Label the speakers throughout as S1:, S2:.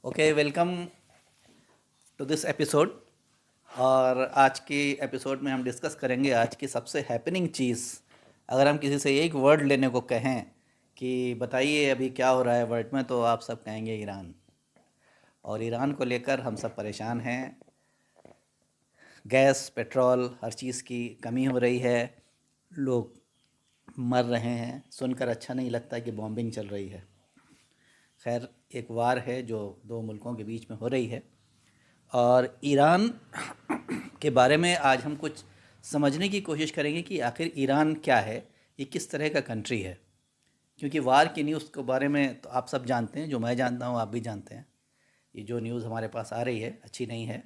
S1: Okay, welcome to this episode. और आज की एपिसोड में हम डिस्कस करेंगे आज की सबसे हैपनिंग चीज़। अगर हम किसी से एक वर्ड लेने को कहें कि बताइए अभी क्या हो रहा है वर्ल्ड में, तो आप सब कहेंगे ईरान। और ईरान को लेकर हम सब परेशान हैं। गैस, पेट्रोल, हर चीज़ की कमी हो रही है। लोग मर रहे हैं। सुनकर अच्छा नहीं लगता कि बॉम्बिंग चल रही है। खैर, एक वार है जो दो मुल्कों के बीच में हो रही है। और ईरान के बारे में आज हम कुछ समझने की कोशिश करेंगे कि आखिर ईरान क्या है, ये किस तरह का कंट्री है। क्योंकि वार की न्यूज़ के बारे में तो आप सब जानते हैं, जो मैं जानता हूँ आप भी जानते हैं। ये जो न्यूज़ हमारे पास आ रही है अच्छी नहीं है।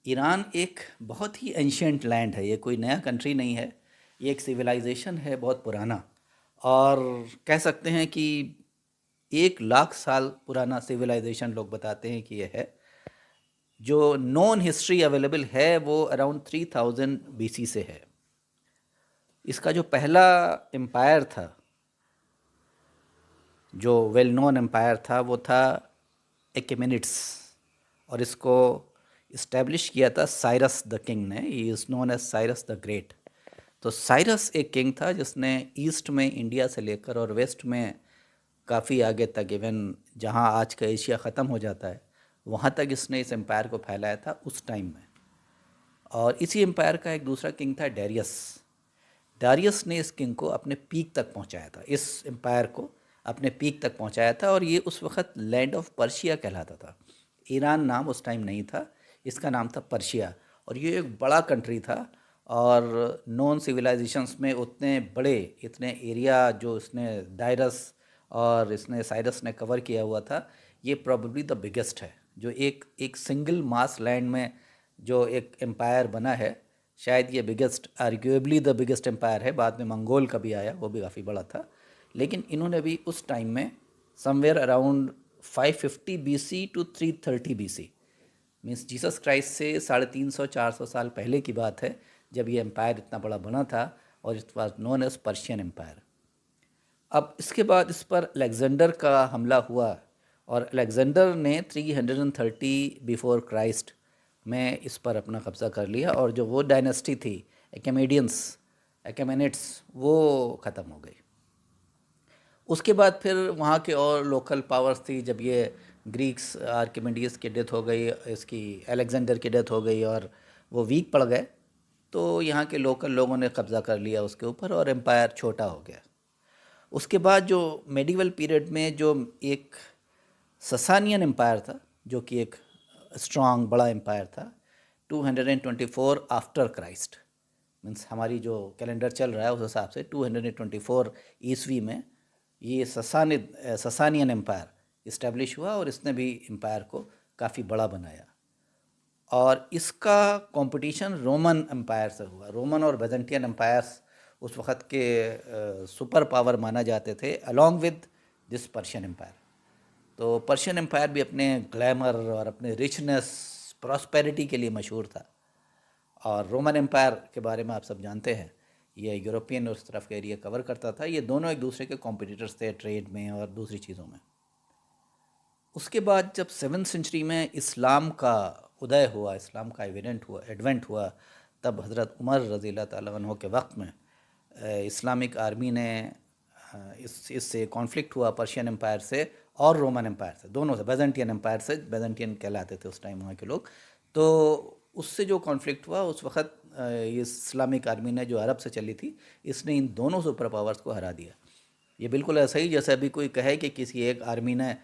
S1: ईरान एक बहुत ही एंशियंट लैंड है, ये कोई नया कंट्री नहीं है। ये एक सिविलाइजेशन है बहुत पुराना। और कह सकते हैं कि 1 लाख साल पुराना सिविलाइजेशन लोग बताते हैं कि ये है। जो नॉन हिस्ट्री अवेलेबल है वो अराउंड 3000 बीसी से है। इसका जो पहला एम्पायर था, जो वेल नोन एम्पायर था, वो था एकेमेनिड्स। और इसको इस्टेब्लिश किया था साइरस द किंग ने। He is known as Cyrus the great. तो साइरस एक किंग था जिसने ईस्ट में इंडिया से लेकर और वेस्ट में काफ़ी आगे तक, इवन जहाँ आज का एशिया ख़त्म हो जाता है वहाँ तक इसने इस एम्पायर को फैलाया था उस टाइम में। और इसी एम्पायर का एक दूसरा किंग था डेरियस। डारियस ने इस किंग को अपने पीक तक पहुंचाया था, इस एम्पायर को अपने पीक तक पहुंचाया था। और ये उस वक्त लैंड ऑफ पर्शिया कहलाता था। ईरान नाम उस टाइम नहीं था, इसका नाम था पर्शिया। और ये एक बड़ा कंट्री था। और नॉन सिविलाइजेशंस में उतने बड़े, इतने एरिया जो इसने डायरस और इसने साइरस ने कवर किया हुआ था, ये प्रॉब्लली द बिगेस्ट है। जो एक एक सिंगल मास लैंड में जो एक एम्पायर बना है, शायद ये biggest, arguably the biggest empire है। बाद में मंगोल का भी आया, वो भी काफ़ी बड़ा था। लेकिन इन्होंने भी उस टाइम में somewhere around 550 BC to 330 BC, means Jesus Christ से 350-400 साल पहले की बात है, जब ये एम्पायर इतना बड़ा बना था। और it was known as Persian empire. अब इसके बाद इस पर अलेक्जेंडर का हमला हुआ। और अलेक्जेंडर ने 330 बिफोर क्राइस्ट में इस पर अपना कब्ज़ा कर लिया। और जो वो डायनेस्टी थी एकेमेडियंस, एकेमेनिड्स, वो ख़त्म हो गई। उसके बाद फिर वहाँ के और लोकल पावर्स थी। जब ये ग्रीक्स, आर्किमिडीज की डेथ हो गई, इसकी अलेक्जेंडर की डेथ हो गई और वो वीक पड़ गए, तो यहाँ के लोकल लोगों ने कब्ज़ा कर लिया उसके ऊपर और एम्पायर छोटा हो गया। उसके बाद जो मेडिवल पीरियड में जो एक ससानियन एम्पायर था, जो कि एक स्ट्रांग बड़ा एम्पायर था, 224 आफ्टर क्राइस्ट, मीन्स हमारी जो कैलेंडर चल रहा है उस हिसाब से 224 ईस्वी में ये ससानियन एम्पायर इस्टेब्लिश हुआ। और इसने भी एम्पायर को काफ़ी बड़ा बनाया। और इसका कंपटीशन रोमन एम्पायर से हुआ। रोमन और बेजेंटियन एम्पायर्स उस वक़्त के सुपर पावर माना जाते थे, along with this Persian empire. तो पर्शियन एम्पायर भी अपने ग्लैमर और अपने रिचनेस, प्रॉस्पेरिटी के लिए मशहूर था। और रोमन एम्पायर के बारे में आप सब जानते हैं, ये यूरोपियन उस तरफ का एरिया कवर करता था। ये दोनों एक दूसरे के कॉम्पिटिटर्स थे ट्रेड में और दूसरी चीज़ों में। उसके बाद जब 7th सेंचुरी में इस्लाम का उदय हुआ, इस्लाम का एडवेंट हुआ, तब हज़रत उमर रज़ी अल्लाह ताला अन्हु के वक्त में इस्लामिक आर्मी ने इससे कॉन्फ्लिक्ट हुआ पर्शियन एम्पायर से और रोमन एम्पायर से, दोनों से, बेजेंटियन एम्पायर से। बेजेंटियन कहलाते थे उस टाइम वहाँ के लोग। तो उससे जो कॉन्फ्लिक्ट हुआ उस वक्त ये इस्लामिक आर्मी ने जो अरब से चली थी, इसने इन दोनों सुपर पावर्स को हरा दिया। ये बिल्कुल ऐसा ही जैसे अभी कोई कहे कि किसी एक आर्मी ने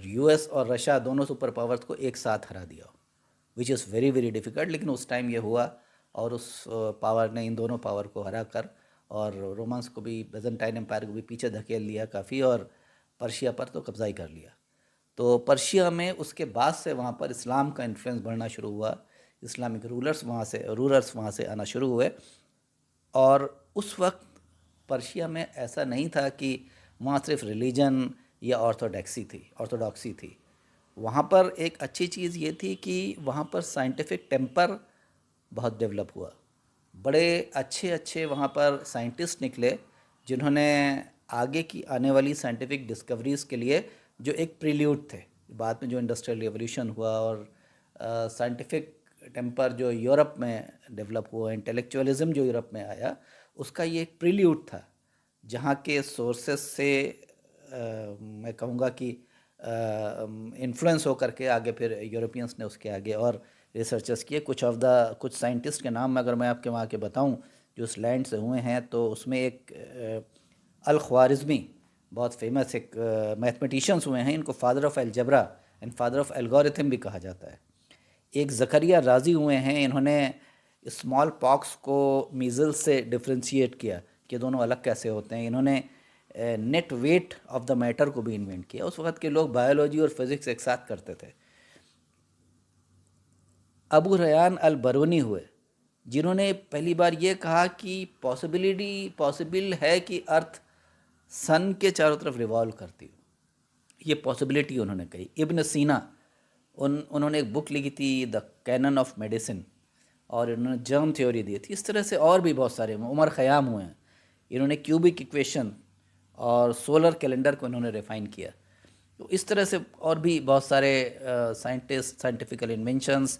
S1: यूएस और रशिया दोनों सुपर पावर्स को एक साथ हरा दिया, which is very very difficult. लेकिन उस टाइम ये हुआ। और उस पावर ने इन दोनों पावर को हरा कर और रोमांस को भी, बेजेंटाइन एम्पायर को भी पीछे धकेल लिया काफ़ी। और पर्शिया पर तो कब्ज़ा ही कर लिया। तो पर्शिया में उसके बाद से वहाँ पर इस्लाम का इन्फ्लुएंस बढ़ना शुरू हुआ। इस्लामिक रूलर्स वहाँ से आना शुरू हुए। और उस वक्त पर्शिया में ऐसा नहीं था कि वहाँ सिर्फ रिलीजन या ऑर्थोडॉक्सी थी। वहाँ पर एक अच्छी चीज़ ये थी कि वहाँ पर साइंटिफिक टेम्पर बहुत डेवलप हुआ। बड़े अच्छे अच्छे वहाँ पर साइंटिस्ट निकले, जिन्होंने आगे की आने वाली साइंटिफिक डिस्कवरीज़ के लिए जो एक प्रील्यूड थे, बाद में जो इंडस्ट्रियल रिवोल्यूशन हुआ और साइंटिफिक टेम्पर जो यूरोप में डेवलप हुआ, इंटेलेक्चुअलिज्म जो यूरोप में आया, उसका ये एक प्रील्यूड था, जहाँ के सोर्सेस से मैं कहूँगा कि इन्फ्लुएंस होकर के आगे फिर यूरोपियंस ने उसके आगे और रिसर्चर्स किए। कुछ साइंटिस्ट के नाम अगर मैं आपके वहाँ के बताऊँ जो उस लैंड से हुए हैं, तो उसमें एक अल ख्वारिज़मी बहुत फेमस एक मैथमेटिशियंस हुए हैं, इनको father of algebra and father of algorithm भी कहा जाता है। एक ज़करिया राजी हुए हैं, इन्होंने स्मॉल पॉक्स को मीज़ल्स से डिफ्रेंशिएट किया कि दोनों अलग कैसे होते हैं। इन्होंने net weight of the matter को भी इन्वेंट किया। उस वक्त के लोग बायोलॉजी और फिज़िक्स एक साथ करते थे। अबू रयान अल बरूनी हुए, जिन्होंने पहली बार ये कहा कि पॉसिबल है कि अर्थ सन के चारों तरफ रिवॉल्व करती हो। ये पॉसिबिलिटी उन्होंने कही। इब्न सीना, उन्होंने एक बुक लिखी थी द कैनन ऑफ मेडिसिन, और इन्होंने जर्म थ्योरी दी थी। इस तरह से और भी बहुत सारे उमर ख़याम हुए हैं, इन्होंने क्यूबिक इक्वेशन और सोलर कैलेंडर को इन्होंने रिफ़ाइन किया। तो इस तरह से और भी बहुत सारे साइंटिफिकल इन्वेंशंस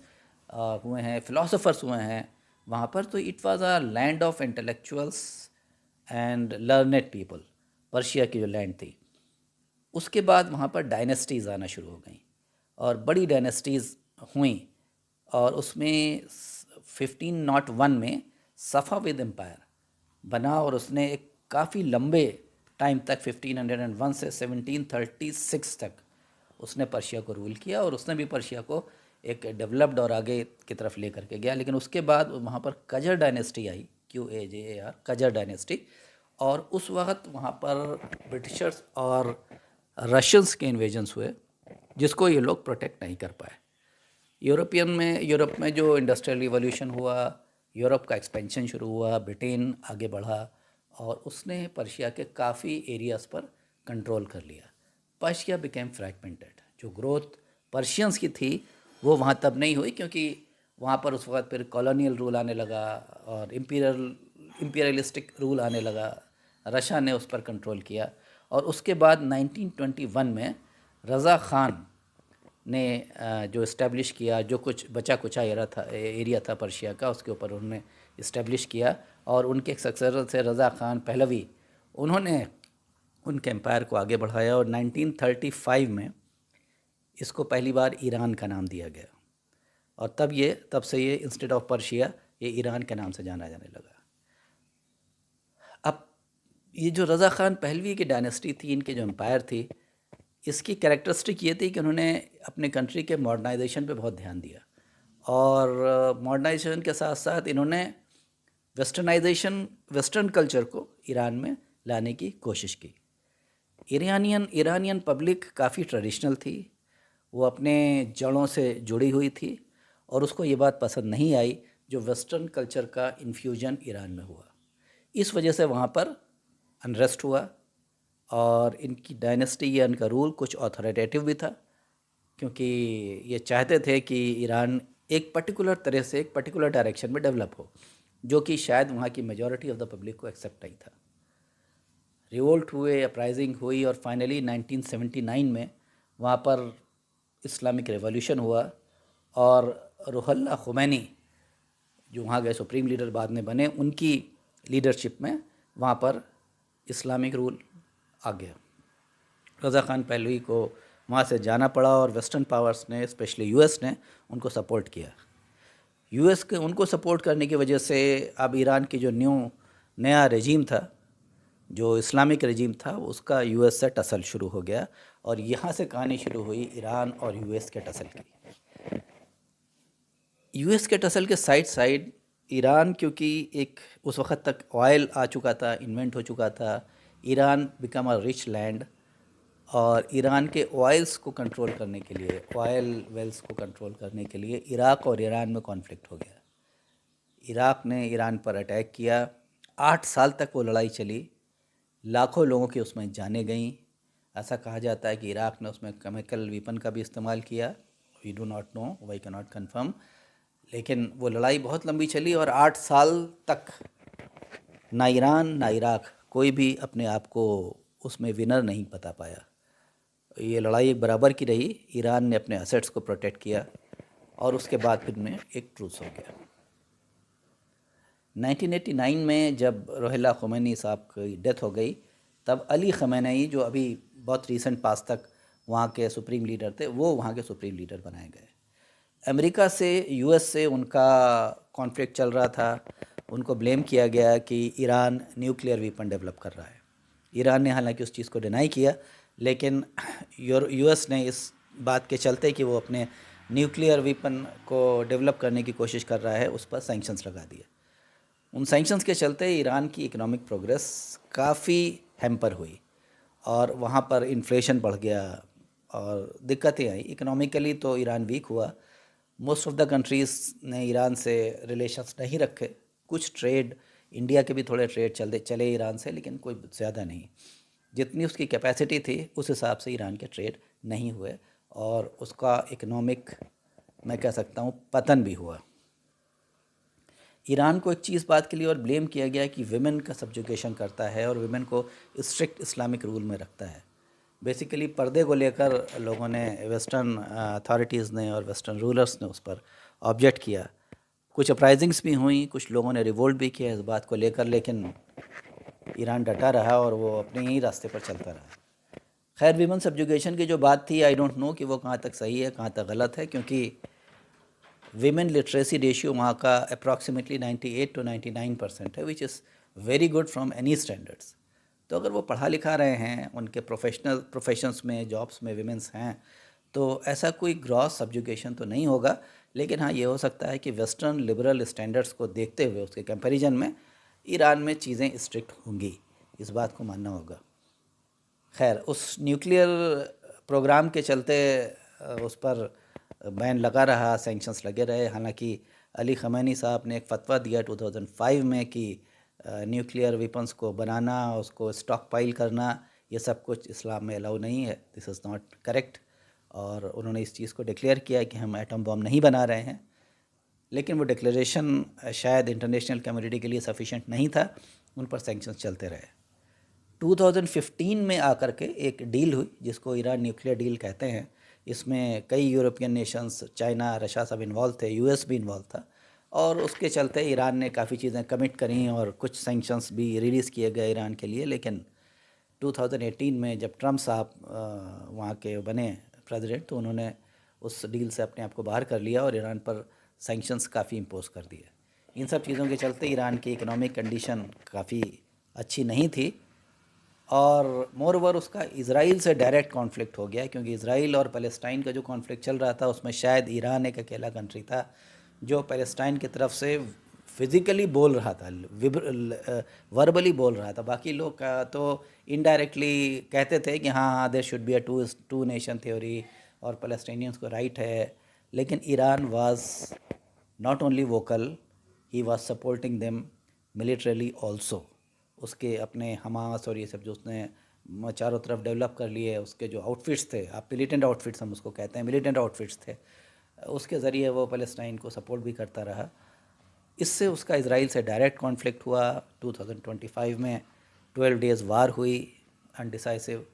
S1: हुए हैं, फिलोसोफर्स हुए हैं वहाँ पर। तो it was a land of intellectuals and learned people, Persia की जो लैंड थी। उसके बाद वहाँ पर डायनेस्टीज़ आना शुरू हो गई और बड़ी डायनेस्टीज़ हुई, और उसमें 1501 में सफ़ाविद एम्पायर बना, और उसने एक काफ़ी लंबे टाइम तक 1501 से 1736 तक उसने पर्शिया को रूल किया, और उसने भी पर्शिया को एक डेवलप्ड और आगे की तरफ लेकर के गया। लेकिन उसके बाद वहाँ पर कजर डायनेस्टी आई, QAJAR, कजर डायनेस्टी, और उस वक्त वहाँ पर ब्रिटिशर्स और रशियंस के इन्वेजन्स हुए, जिसको ये लोग प्रोटेक्ट नहीं कर पाए। यूरोप में जो इंडस्ट्रियल रिवॉल्यूशन हुआ, यूरोप का एक्सपेंशन शुरू हुआ, ब्रिटेन आगे बढ़ा और उसने पर्शिया के काफ़ी एरियाज़ पर कंट्रोल कर लिया। Persia became fragmented. जो ग्रोथ पर्शियंस की थी वो वहाँ तब नहीं हुई, क्योंकि वहाँ पर उस वक्त फिर कॉलोनियल रूल आने लगा और इम्पीरियलिस्टिक रूल आने लगा। रशिया ने उस पर कंट्रोल किया, और उसके बाद 1921 में रज़ा ख़ान ने जो इस्टेब्लिश किया, जो कुछ बचा कुचा एरिया था पर्शिया का, उसके ऊपर उन्होंने इस्टेब्लिश किया, और उनके एक सक्सेसर थे रज़ा ख़ान पहलवी, उन्होंने उनके एम्पायर को आगे बढ़ाया, और 1935 में इसको पहली बार ईरान का नाम दिया गया, और तब से ये इंस्टेड ऑफ पर्शिया ये ईरान के नाम से जाना जाने लगा। अब ये जो रज़ा ख़ान पहलवी की डायनेस्टी थी, इनके जो एम्पायर थी, इसकी कैरेक्टरिस्टिक ये थी कि उन्होंने अपने कंट्री के मॉडर्नाइजेशन पे बहुत ध्यान दिया, और मॉडर्नाइजेशन के साथ साथ इन्होंने वेस्टर्न कल्चर को ईरान में लाने की कोशिश की। ईरानियन पब्लिक काफ़ी ट्रेडिशनल थी, वो अपने जड़ों से जुड़ी हुई थी, और उसको ये बात पसंद नहीं आई जो वेस्टर्न कल्चर का इन्फ्यूजन ईरान में हुआ। इस वजह से वहाँ पर अनरेस्ट हुआ, और इनकी डायनेस्टी या इनका रूल कुछ ऑथोरिटेटिव भी था, क्योंकि ये चाहते थे कि ईरान एक पर्टिकुलर तरह से एक पर्टिकुलर डायरेक्शन में डेवलप हो, जो कि शायद वहाँ की मेजॉरिटी ऑफ द पब्लिक को एक्सेप्ट नहीं था। रिवोल्ट हुए, अपराइजिंग हुई, और फाइनली 1979 में वहाँ पर इस्लामिक रेवोल्यूशन हुआ, और रूहुल्लाह ख़ुमैनी जो वहाँ गए सुप्रीम लीडर बाद में बने, उनकी लीडरशिप में वहाँ पर इस्लामिक रूल आ गया। रज़ा ख़ान पहलवी को वहाँ से जाना पड़ा, और वेस्टर्न पावर्स ने, स्पेशली यूएस ने उनको सपोर्ट किया। यूएस के उनको सपोर्ट करने की वजह से अब ईरान की जो नया रेजीम था, जो इस्लामिक रेजीम था, उसका यूएस से टसल शुरू हो गया, और यहाँ से कहानी शुरू हुई ईरान और यूएस के टसल की। यूएस के टसल के साइड ईरान, क्योंकि एक उस वक्त तक ऑयल आ चुका था, इन्वेंट हो चुका था, Iran become a rich land, और ईरान के ऑयल्स को कंट्रोल करने के लिए, ऑयल वेल्स को कंट्रोल करने के लिए इराक़ और ईरान में कॉन्फ्लिक्ट हो गया। इराक़ ने ईरान पर अटैक किया, 8 साल तक वो लड़ाई चली, लाखों लोगों की उसमें जानें गईं। ऐसा कहा जाता है कि इराक़ ने उसमें केमिकल वेपन का भी इस्तेमाल किया। We do not know, we can not confirm, लेकिन वो लड़ाई बहुत लंबी चली, और 8 साल तक ना ईरान ना इराक़ कोई भी अपने आप को उसमें विनर नहीं बता पाया। ये लड़ाई एक बराबर की रही। ईरान ने अपने असेट्स को प्रोटेक्ट किया और उसके बाद फिर में एक ट्रूस हो गया। 1989 में जब रोहिल्ला ख़ुमैनी साहब की डेथ हो गई, तब अली ख़amenei जो अभी बहुत रीसेंट पास तक वहाँ के सुप्रीम लीडर थे, वो वहाँ के सुप्रीम लीडर बनाए गए। अमेरिका से, यूएस से उनका कॉन्फ्लिक्ट चल रहा था। उनको ब्लेम किया गया कि ईरान न्यूक्लियर वेपन डेवलप कर रहा है। ईरान ने हालांकि उस चीज़ को डिनाई किया, लेकिन यूएस ने इस बात के चलते कि वो अपने न्यूक्लियर वेपन को डेवलप करने की कोशिश कर रहा है, उस पर सैंक्शंस लगा दिए। उन सैंक्शंस के चलते ईरान की इकोनॉमिक प्रोग्रेस काफ़ी हैम्पर हुई और वहाँ पर इन्फ्लेशन बढ़ गया और दिक्कतें आई। इकोनॉमिकली तो ईरान वीक हुआ। मोस्ट ऑफ द कंट्रीज़ ने ईरान से रिलेशंस नहीं रखे। कुछ ट्रेड, इंडिया के भी थोड़े ट्रेड चले ईरान से, लेकिन कोई ज़्यादा नहीं। जितनी उसकी कैपेसिटी थी उस हिसाब से ईरान के ट्रेड नहीं हुए और उसका इकोनॉमिक, मैं कह सकता हूँ, पतन भी हुआ। ईरान को एक चीज़ बात के लिए और ब्लेम किया गया कि विमेन का सब्जुगेशन करता है और विमेन को स्ट्रिक्ट इस्लामिक रूल में रखता है। बेसिकली पर्दे को लेकर लोगों ने, वेस्टर्न अथॉरिटीज़ ने और वेस्टर्न रूलर्स ने उस पर ऑब्जेक्ट किया। कुछ अपराइजिंग्स भी हुई, कुछ लोगों ने रिवोल्ट भी किया इस बात को लेकर, लेकिन ईरान डटा रहा और वो अपने ही रास्ते पर चलता रहा। खैर, विमेन सब्जुगेशन की जो बात थी, आई डोंट नो कि वो कहाँ तक सही है, कहाँ तक गलत है, क्योंकि विमेन लिटरेसी रेशियो वहाँ का अप्रॉक्सीमेटली 98 to 99% है, which is very good from any standards. तो अगर वो पढ़ा लिखा रहे हैं, उनके प्रोफेशंस में, जॉब्स में विमेंस हैं, तो ऐसा कोई ग्रॉस सब्जुगेशन तो नहीं होगा। लेकिन हाँ, ये हो सकता है कि वेस्टर्न लिबरल स्टैंडर्ड्स को देखते हुए उसके कंपैरिजन में ईरान में चीज़ें स्ट्रिक्ट होंगी, इस बात को मानना होगा। खैर, उस न्यूक्लियर प्रोग्राम के चलते उस पर बैन लगा रहा, सैंक्शंस लगे रहे। हालांकि अली ख़amenei साहब ने एक फ़तवा दिया 2005 में कि न्यूक्लियर वेपन्स को बनाना, उसको स्टॉक पाइल करना, ये सब कुछ इस्लाम में अलाउ नहीं है, दिस इज़ नॉट करेक्ट। और उन्होंने इस चीज़ को डिक्लेयर किया कि हम एटम बम नहीं बना रहे हैं। लेकिन वो डिक्लेरेशन शायद इंटरनेशनल कम्युनिटी के लिए सफिशेंट नहीं था, उन पर सैंक्शंस चलते रहे। 2015 में आकर के एक डील हुई जिसको ईरान न्यूक्लियर डील कहते हैं। इसमें कई यूरोपियन नेशंस, चाइना, रशिया सब इन्वॉल्व थे, यूएस भी इन्वॉल्व था, और उसके चलते ईरान ने काफ़ी चीज़ें कमिट करी और कुछ सैंक्शंस भी रिलीज़ किए गए ईरान के लिए। लेकिन 2018 में जब ट्रम्प साहब वहाँ के बने प्रेसिडेंट, तो उन्होंने उस डील से अपने आप को बाहर कर लिया और ईरान पर सैंक्शंस काफ़ी इम्पोज कर दिए। इन सब चीज़ों के चलते ईरान की इकोनॉमिक कंडीशन काफ़ी अच्छी नहीं थी और मोर ओवर उसका इज़राइल से डायरेक्ट कॉन्फ्लिक्ट हो गया, क्योंकि इज़राइल और पैलेस्टाइन का जो कॉन्फ्लिक्ट चल रहा था उसमें शायद ईरान एक अकेला कंट्री था जो पैलेस्टाइन की तरफ से फिज़िकली बोल रहा था, वर्बली बोल रहा था। बाकी लोग तो इनडायरेक्टली कहते थे कि हाँ हाँ, there should be a two nation theory और पैलेस्टाइनियंस को राइट है। लेकिन Iran was not only vocal, he was supporting them militarily also. उसके अपने हमास और ये सब जो उसने चारों तरफ डेवलप कर लिए, उसके जो आउटफिट्स थे, आप मिलिटेंट आउटफिट्स हम उसको कहते हैं, मिलिटेंट आउटफिट्स थे, उसके ज़रिए वो पैलेस्टाइन को सपोर्ट भी करता रहा। इससे उसका इज़राइल से डायरेक्ट कॉन्फ्लिक्ट हुआ। 2025 में 12 डेज़ वार हुई, अनडिसाइसिव।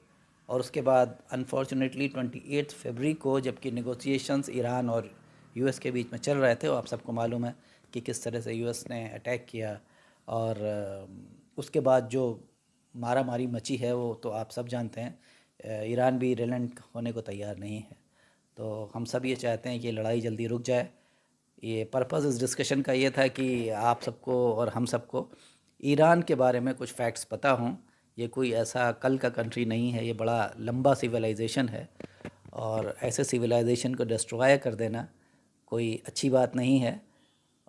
S1: और उसके बाद अनफॉर्चुनेटली 28 फरवरी को, जबकि नेगोशिएशंस ईरान और यूएस के बीच में चल रहे थे, और आप सबको मालूम है कि किस तरह से यूएस ने अटैक किया, और उसके बाद जो मारा मारी मची है वो तो आप सब जानते हैं। ईरान भी रिलेंट होने को तैयार नहीं है। तो हम सब ये चाहते हैं कि लड़ाई जल्दी रुक जाए। ये पर्पस इस डिस्कशन का ये था कि आप सबको और हम सबको ईरान के बारे में कुछ फैक्ट्स पता हों। ये कोई ऐसा कल का कंट्री नहीं है, ये बड़ा लंबा सिविलाइजेशन है, और ऐसे सिविलाइजेशन को डिस्ट्रॉय कर देना कोई अच्छी बात नहीं है।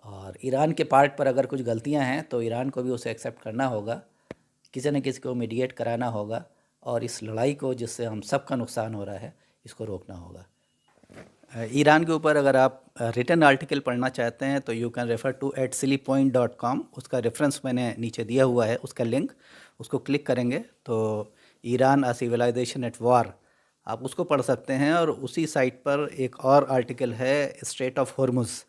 S1: और ईरान के पार्ट पर अगर कुछ गलतियां हैं तो ईरान को भी उसे एक्सेप्ट करना होगा, किसी न किसी को मीडिएट कराना होगा, और इस लड़ाई को, जिससे हम सब का नुकसान हो रहा है, इसको रोकना होगा। ईरान के ऊपर अगर आप रिटन आर्टिकल पढ़ना चाहते हैं तो you can refer to @sillypoint.com। उसका रेफरेंस मैंने नीचे दिया हुआ है, उसका लिंक, उसको क्लिक करेंगे तो Iran a civilization at war, आप उसको पढ़ सकते हैं। और उसी साइट पर एक और आर्टिकल है, स्ट्रेट ऑफ हॉर्मुज़।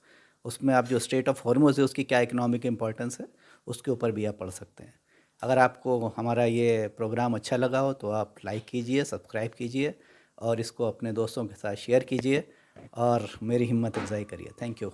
S1: उसमें आप जो स्ट्रेट ऑफ हॉर्मुज़ है उसकी क्या इकोनॉमिक इम्पोर्टेंस है, उसके ऊपर भी आप पढ़ सकते हैं। अगर आपको हमारा ये प्रोग्राम अच्छा लगा हो तो आप लाइक कीजिए, सब्सक्राइब कीजिए और इसको अपने दोस्तों के साथ शेयर कीजिए और मेरी हिम्मत अफजाई करिए। Thank you.